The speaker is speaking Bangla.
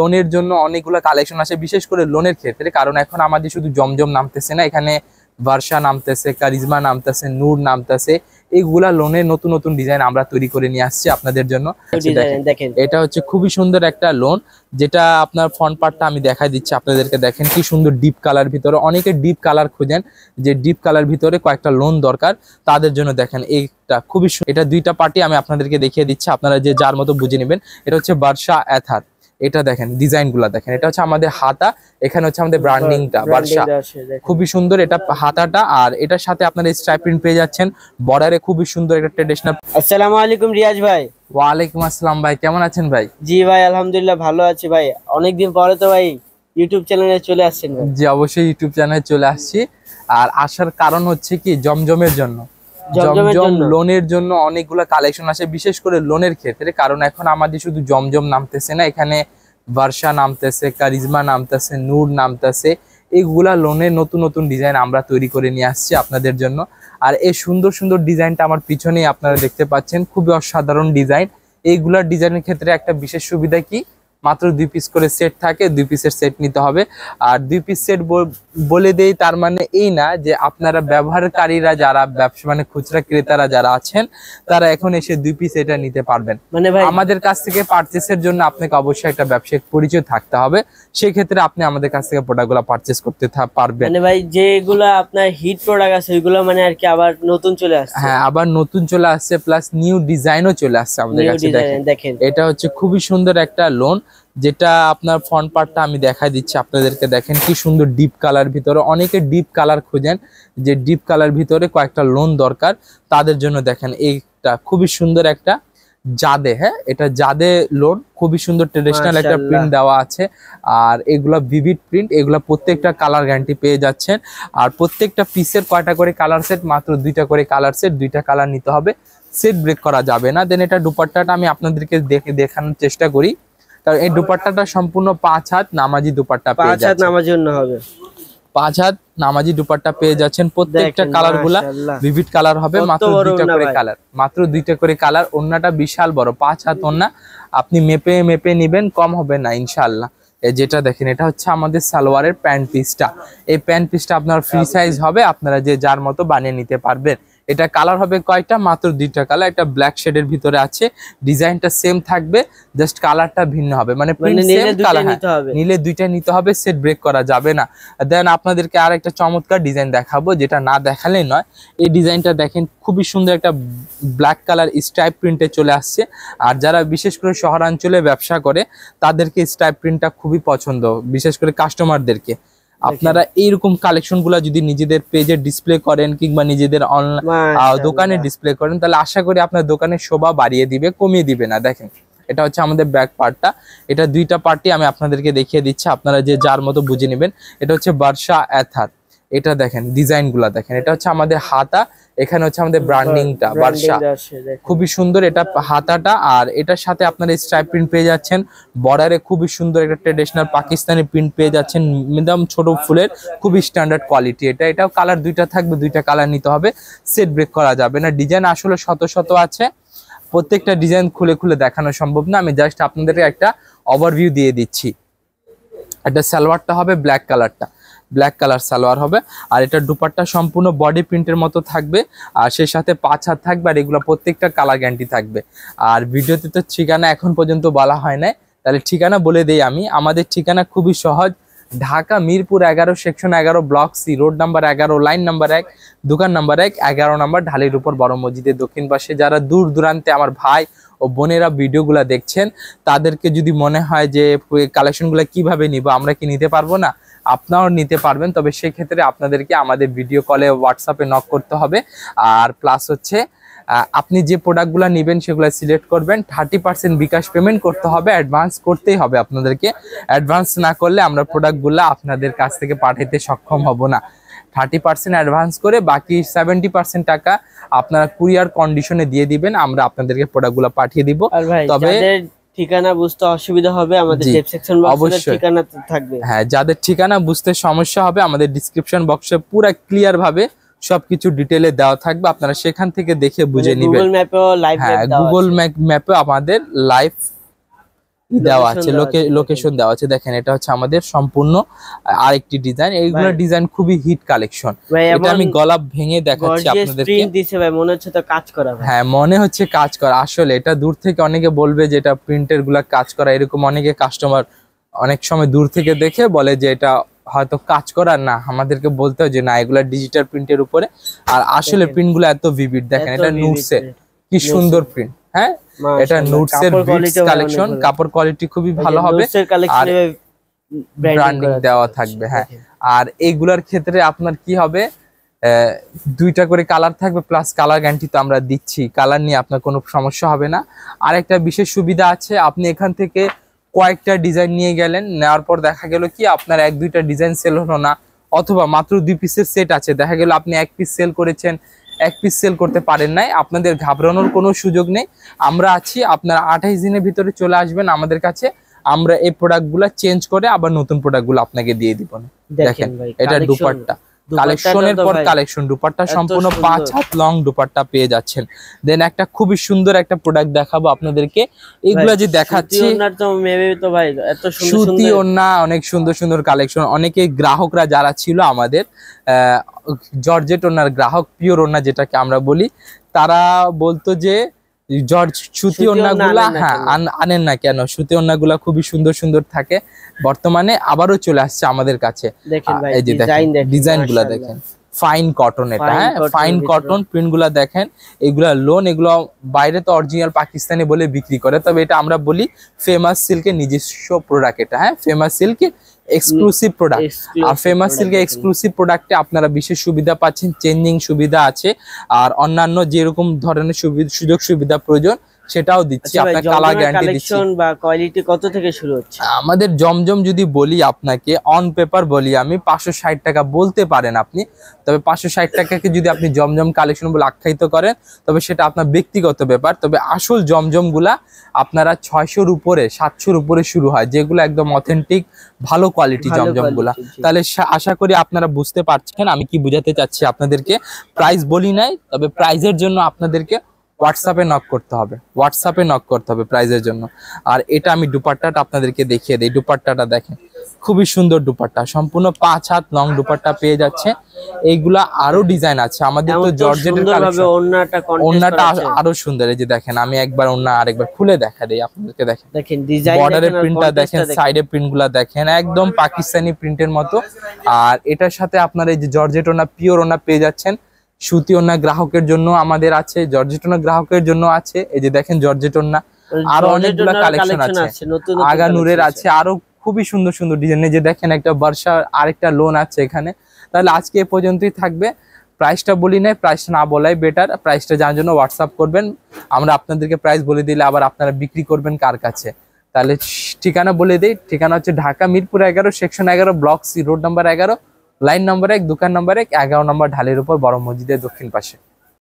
লোনের জন্য অনেকগুলো কালেকশন আছে, বিশেষ করে লোনের ক্ষেত্রে। কারণ এখন আমাদের শুধু জমজম নামতেছে না, এখানে ভার্সা নামতেছে, কারিজমা নামতেছে, নূর নামতেছে। এইগুলা লোনের নতুন নতুন ডিজাইন আমরা তৈরি করে নিয়ে আসছি আপনাদের জন্য। দেখেন এটা হচ্ছে খুবই সুন্দর একটা লোন, যেটা আপনার ফ্রন্ট পার্টটা আমি দেখাই দিচ্ছি আপনাদেরকে। দেখেন কি সুন্দর ডিপ কালার ভিতরে, অনেকে ডিপ কালার খোঁজেন, যে ডিপ কালার ভিতরে কয়েকটা লোন দরকার তাদের জন্য। দেখেন এইটা খুবই, এটা দুইটা পার্টি আমি আপনাদেরকে দেখিয়ে দিচ্ছি, আপনারা যে যার মতো বুঝে নেবেন। এটা হচ্ছে বার্সা এথার। এটা দেখেন ডিজাইন গুলা দেখেন, এটা হচ্ছে আমাদের হাতা, এখানে হচ্ছে আমাদের ব্র্যান্ডিংটা বার্সা, খুবই সুন্দর এটা হাতাটা। আর এটার সাথে আপনারা স্ট্রাইপ প্রিন্ট পেয়ে যাচ্ছেন, বর্ডারে খুবই সুন্দর একটা ট্রেডিশনাল। আসসালামু আলাইকুম রিয়াজ ভাই। ওয়ালাইকুম আসসালাম ভাই, কেমন আছেন ভাই? জি ভাই আলহামদুলিল্লাহ ভালো আছি ভাই। অনেকদিন পরে তো ভাই ইউটিউব চ্যানেলে চলে আসছেন ভাই। জি অবশ্যই ইউটিউব চ্যানেলে চলে আসছি। আর আসার কারণ হচ্ছে কি জমজমের জন্য, জমজম লোনের জন্য অনেকগুলো কালেকশন আছে, বিশেষ করে লোনের ক্ষেত্রে। কারণ এখন আমাদের শুধু জমজম নামতেছে না, এখানে ভার্সা নামতেছে, কারিজমা নামতেছে, নূর নামতেছে। এইগুলা লোনের নতুন নতুন ডিজাইন আমরা তৈরি করে নিয়ে আসছি আপনাদের জন্য। আর এই সুন্দর সুন্দর ডিজাইনটা আমার পিছনেই আপনারা দেখতে পাচ্ছেন, খুবই অসাধারণ ডিজাইন। এইগুলার ডিজাইনের ক্ষেত্রে একটা বিশেষ সুবিধা কি, মাত্র 2 পিস করে সেট থাকে, 2 পিসের সেট নিতে হবে। আর 2 পিস সেট বলে দেই, তার মানে এই না যে আপনারা ব্যবহারকারীরা যারা ব্যবসা মানে খুচরা ক্রেতারা যারা আছেন তারা এখন এসে 2 পিস এটা নিতে পারবেন। মানে ভাই আমাদের কাছ থেকে পারচেসের জন্য আপনাকে অবশ্যই একটা ব্যবসায়িক পরিচয় থাকতে হবে, সেই ক্ষেত্রে আপনি আমাদের কাছ থেকে প্রোডাক্টগুলো পারচেস করতে পারবেন। মানে ভাই যেগুলো আপনার হিট প্রোডাক্ট আছে ওইগুলো মানে আর কি আবার নতুন চলে আসছে। হ্যাঁ আবার নতুন চলে আসছে, প্লাস নিউ ডিজাইনও চলে আসছে আমাদের কাছে। দেখেন এটা হচ্ছে খুবই সুন্দর একটা লোন, যেটা আপনার ফ্রন্ট পার্টটা আমি দেখাই দিচ্ছি আপনাদেরকে। দেখেন কি সুন্দর ডিপ কালার ভিতরে, অনেকে ডিপ কালার খোঁজেন, যে ডিপ কালার ভিতরে কয়েকটা লোন দরকার তাদের জন্য। দেখেন এইটা খুবই সুন্দর একটা জাদে, হ্যাঁ এটা জাদে লোন, খুবই সুন্দর ট্রেডিশনাল একটা প্রিন্ট দেওয়া আছে। আর এগুলা ভিভিড প্রিন্ট, এগুলা প্রত্যেকটা কালার গ্যারান্টি পেয়ে যাচ্ছেন। আর প্রত্যেকটা পিসের কয়টা করে কালার সেট, মাত্র 2টা করে কালার সেট, 2টা কালার নিতে হবে, সেট ব্রেক করা যাবে না। দেন এটা দুপাট্টাটা আমি আপনাদেরকে দেখানোর চেষ্টা করি। কারণ এই দুপাট্টাটা সম্পূর্ণ 5 হাত নামাজি দুপাট্টা পেয়ে যাচ্ছেন। 5 হাত নামাজির জন্য হবে, 5 হাত নামাজি দুপাট্টা পেয়ে যাচ্ছেন। প্রত্যেকটা কালার গুলা ভিভিড কালার হবে, মাত্র 2টা করে কালার, মাত্র 2টা করে কালার। ওন্নাটা বিশাল বড়, 5 হাত ওন্না, আপনি মেপে মেপে নিবেন, কম হবে না ইনশাআল্লাহ। যেটা দেখেন এটা হচ্ছে আমাদের সালোয়ারের প্যান্ট পিসটা। এই প্যান্ট পিসটা আপনার ফ্রি সাইজ হবে, আপনারা যে যার মতো বানিয়ে নিতে পারবেন। এটা কালার হবে কয়টা, মাত্র 2টা কালার। একটা ব্ল্যাক শেডের ভিতরে আছে, ডিজাইনটা সেম থাকবে, জাস্ট কালারটা ভিন্ন হবে। মানে নিলে 2টা নিতে হবে, সেট ব্রেক করা যাবে না। দেন আপনাদেরকে আর একটা চমৎকার ডিজাইন দেখাবো, যেটা না দেখালেই নয়। এই ডিজাইনটা দেখেন খুবই সুন্দর, একটা ব্ল্যাক কালার স্ট্রাইপ প্রিন্টে চলে আসছে। আর যারা বিশেষ করে শহরাঞ্চলে ব্যবসা করে তাদেরকে স্ট্রাইপ প্রিন্টটা খুবই পছন্দ, বিশেষ করে কাস্টমারদেরকে। আপনারা এইরকম কালেকশন গুলা যদি নিজেদের পেজে ডিসপ্লে করেন কিংবা নিজেদের অনলাইন দোকানে ডিসপ্লে করেন, তাহলে আশা করি আপনার দোকানের শোভা বাড়িয়ে দিবে, কমিয়ে দিবে না। দেখেন এটা হচ্ছে আমাদের ব্যাক পার্টটা, এটা 2টা পার্টি আমি আপনাদেরকে দেখিয়ে দিচ্ছি, আপনারা যে যার মতো বুঝে নেবেন। এটা হচ্ছে বার্সা এথার। এটা দেখেন ডিজাইন গুলা দেখেন, এটা হচ্ছে আমাদের হাতা, এখানে হচ্ছে আমাদের ব্র্যান্ডিংটা বার্সা, খুবই সুন্দর এটা হাতাটা। আর এটার সাথে আপনারা স্ট্রাইপ প্রিন্ট পেয়ে যাচ্ছেন, বর্ডারে খুবই সুন্দর একটা ট্রেডিশনাল পাকিস্তানি প্রিন্ট পেয়ে যাচ্ছেন, একদম ছোট ফুলের, খুবই স্ট্যান্ডার্ড কোয়ালিটি। এটাও কালার 2টা থাকবে, 2টা কালার নিতে হবে, সেট ব্রেক করা যাবে না। ডিজাইন আসলে শত শত আছে, প্রত্যেকটা ডিজাইন খুলে খুলে দেখানো সম্ভব না, আমি জাস্ট আপনাদেরকে একটা ওভারভিউ দিয়ে দিচ্ছি। এটা সালোয়ারটা হবে ব্ল্যাক কালারটা, ব্ল্যাক কালার সালোয়ার হবে। আর এটা দুপাট্টা সম্পূর্ণ বডি প্রিন্টের মতো থাকবে, আর সেই সাথে 5 হাত থাকবে। আর এগুলো প্রত্যেকটা কালার গ্যারান্টি থাকবে। আর ভিডিওতে তো ঠিকানা এখন পর্যন্ত বলা হয় না, তাহলে ঠিকানা বলে দেই আমি। আমাদের ঠিকানা খুবই সহজ, Dhaka Mirpur 11 section 11 block C, road number 11, line number 1, দোকান নাম্বার 1, 11 নম্বর ঢালির উপর, বড় মসজিদের দক্ষিণ পাশে। যারা দূর দূরান্তে আমার ভাই ও বোনেরা ভিডিওগুলো দেখছেন, তাদেরকে যদি মনে হয় যে কালেকশনগুলো কিভাবে নিব, আমরা কি নিতে পারবো না, আপনারাও নিতে পারবেন। তবে সেক্ষেত্রে আপনাদেরকে আমাদের ভিডিও কলে হোয়াটসঅ্যাপে নক করতে হবে। আর প্লাস হচ্ছে আপনি যে প্রোডাক্টগুলো নেবেন সেগুলো সিলেক্ট করবেন, 30% বিকাশ পেমেন্ট করতে হবে, অ্যাডভান্স করতেই হবে আপনাদেরকে। অ্যাডভান্স না করলে আমরা প্রোডাক্টগুলো আপনাদের কাছ থেকে পাঠাতে সক্ষম হব না। 30% অ্যাডভান্স করে বাকি 70% টাকা আপনারা কুরিয়ার কন্ডিশনে দিয়ে দিবেন, আমরা আপনাদেরকে প্রোডাক্টগুলো পাঠিয়ে দিব। তবে ঠিকানা বুঝতে অসুবিধা হবে, আমাদের ডেসক্রিপশন বক্সে ঠিকানা থাকবে। হ্যাঁ, যাদের ঠিকানা বুঝতে সমস্যা হবে, আমাদের ডেসক্রিপশন বক্সে পুরো ক্লিয়ার ভাবে সবকিছু ডিটেইলে দেওয়া থাকবে, আপনারা সেখান থেকে দেখে বুঝে নেবেন। গুগল ম্যাপেও লাইভ, হ্যাঁ গুগল ম্যাপে আমাদের লাইভ দেওয়া আছে, লোকেশন দেওয়া আছে। দেখেন এটা হচ্ছে আমাদের সম্পূর্ণ আরেকটি ডিজাইন। এইগুলো ডিজাইন খুবই হিট কালেকশন। এটা আমি গলা ভেঙে দেখাচ্ছি আপনাদেরকে। প্রিন্ট দিছে ভাই, মনে হচ্ছে তো কাজ করা ভাই। হ্যাঁ মনে হচ্ছে কাজ করা, আসলে এটা দূর থেকে অনেকে বলবে যে এটা প্রিন্টের গুলা কাজ করা, এরকম অনেকে কাস্টমার অনেক সময় দূর থেকে দেখে বলে যে এটা হয়তো কাজ করা না, আমাদেরকে বলতে হয় যে না এগুলা ডিজিটাল প্রিন্টের উপরে। আর আসলে প্রিন্ট গুলো এত ভিভিড, দেখেন এটা নুটসের কি সুন্দর প্রিন্ট। হ্যাঁ এটা নুটসের কালেকশন, কাপড় কোয়ালিটি খুবই ভালো হবে আর ব্র্যান্ডিং দেওয়া থাকবে। হ্যাঁ আর এইগুলার ক্ষেত্রে আপনার কি হবে, দুইটা করে কালার থাকবে প্লাস কালার গ্যারান্টি তো আমরা দিচ্ছি, কালার নিয়ে আপনার কোনো সমস্যা হবে না। আর একটা বিশেষ সুবিধা আছে, আপনি এখান থেকে কয়েকটা ডিজাইন নিয়ে গেলেন, নেওয়ার পর দেখা গেল কি আপনার 1-2টা ডিজাইন সেল হলো না, অথবা মাত্র 2 পিসের সেট আছে, দেখা গেল আপনি 1 পিস সেল করেছেন, 1 পিস সেল করতে পারেন নাই, আপনাদের ঘাবড়ানোর কোনো সুযোগ নেই। আমরা আছি, আপনারা 28 দিনের ভিতরে চলে আসবেন আমাদের কাছে, আমরা এই প্রোডাক্টগুলো চেঞ্জ করে আবার নতুন প্রোডাক্টগুলো আপনাকে দিয়ে দিব। দেখেন এটা দুপাট্টা, কালেকশনের পর কালেকশন, দুপাট্টা সম্পূর্ণ 5 হাত লং দুপাট্টা পেয়ে যাচ্ছেন। দেন একটা খুবই সুন্দর একটা প্রোডাক্ট দেখাবো আপনাদেরকে। এগুলা যে দেখাচ্ছি সুতি ওড়না, অনেক সুন্দর সুন্দর কালেকশন। অনেকে গ্রাহকরা যারা ছিল আমাদের জর্জেট ওড়নার গ্রাহক, পিওর ওড়না যেটাকে আমরা বলি, তারা বলতো যে জর্জ সুতি ওড়নাগুলা হ্যাঁ আনেন না কেন, সুতি ওড়নাগুলা খুবই সুন্দর সুন্দর থাকে। বর্তমানে আবারও চলে আসছে আমাদের কাছে। এই যে দেখেন ডিজাইন গুলা দেখেন, ফাইন কটন, এটা হ্যাঁ ফাইন কটন প্রিন্ট গুলা দেখেন। এগুলা লোন, এগুলো বাইরে তো অরিজিনাল পাকিস্তানি বলে বিক্রি করে, তবে এটা আমরা বলি ফেমাস সিল্কের নিজস্ব প্রোডাক্ট এটা। হ্যাঁ ফেমাস সিল্কের এক্সক্লুসিভ প্রোডাক্ট। আর ফেমাস সিল্কের এক্সক্লুসিভ প্রোডাক্টে আপনারা বিশেষ সুবিধা পাচ্ছেন, চেঞ্জিং সুবিধা আছে, আর অন্যান্য যেরকম ধরনের সুযোগ সুবিধা প্রয়োজন সেটাও দিচ্ছি। আপনার কালার গ্যারান্টি দিচ্ছি। বা কোয়ালিটি কত থেকে শুরু হচ্ছে আমাদের জমজম যদি বলি আপনাকে, অন পেপার বলি আমি 560 টাকা বলতে পারেন আপনি, তবে 560 টাকাকে যদি আপনি জমজম কালেকশন বলে আখ্যায়িত করেন তবে সেটা আপনার ব্যক্তিগত ব্যাপার। তবে আসল জমজম গুলা আপনারা 600-র উপরে 700-র উপরে শুরু হয়, যেগুলো একদম অথেন্টিক ভালো কোয়ালিটি জমজম গুলা। তাহলে আশা করি আপনারা বুঝতে পারছেন আমি কি বুঝাতে চাচ্ছি আপনাদেরকে। প্রাইস বলি নাই, তবে প্রাইজের জন্য আপনাদেরকে হোয়াটসঅ্যাপে নক করতে হবে, হোয়াটসঅ্যাপে নক করতে হবে প্রাইজের জন্য। আর এটা আমি দুপাট্টাটা আপনাদেরকে দেখিয়ে দিই। দুপাট্টাটা দেখেন খুবই সুন্দর দুপাট্টা, সম্পূর্ণ 5 হাত লং দুপাট্টা পেয়ে যাচ্ছে। এইগুলা আরো ডিজাইন আছে আমাদের তো জর্জেটের কালেকশন, ওন্নাটা আরো সুন্দর। এই যে দেখেন আমি একবার ওন্না আরেকবার খুলে দেখা দেই আপনাদেরকে। দেখেন ডিজাইন, বর্ডারের প্রিন্টটা দেখেন, সাইডে প্রিন্টগুলা দেখেন একদম পাকিস্তানি প্রিন্টের মতো। আর এটার সাথে আপনারা এই যে জর্জেট ওন্না, পিওর ওন্না পেয়ে যাচ্ছেন। সুতি ওন্না গ্রাহকের জন্য আমাদের আছে, জর্জেট ওন্না গ্রাহকের জন্য আছে। এই যে দেখেন জর্জেট ওন্না, আরো অনেকগুলো কালেকশন আছে, আগানুরের আছে, আরো খুবই সুন্দর সুন্দর ডিজাইন। এই যে দেখেন একটা বর্ষা, আরেকটা লোন আছে এখানে। তাহলে আজকে এ পর্যন্তই থাকবে। প্রাইসটা বলি নাই, প্রাইসটা না বলাই বেটার। প্রাইসটা জানার জন্য হোয়াটসঅ্যাপ করবেন, আমরা আপনাদেরকে প্রাইস বলে দিলে আবার আপনারা বিক্রি করবেন কার কাছে। তাহলে ঠিকানা বলে দেই, ঠিকানা হচ্ছে Dhaka Mirpur 11, section 11, block C, road number 11, line number 1, দোকান নাম্বার 1, 11 নম্বর ঢালের উপর, বড় মসজিদের দক্ষিণ পাশে।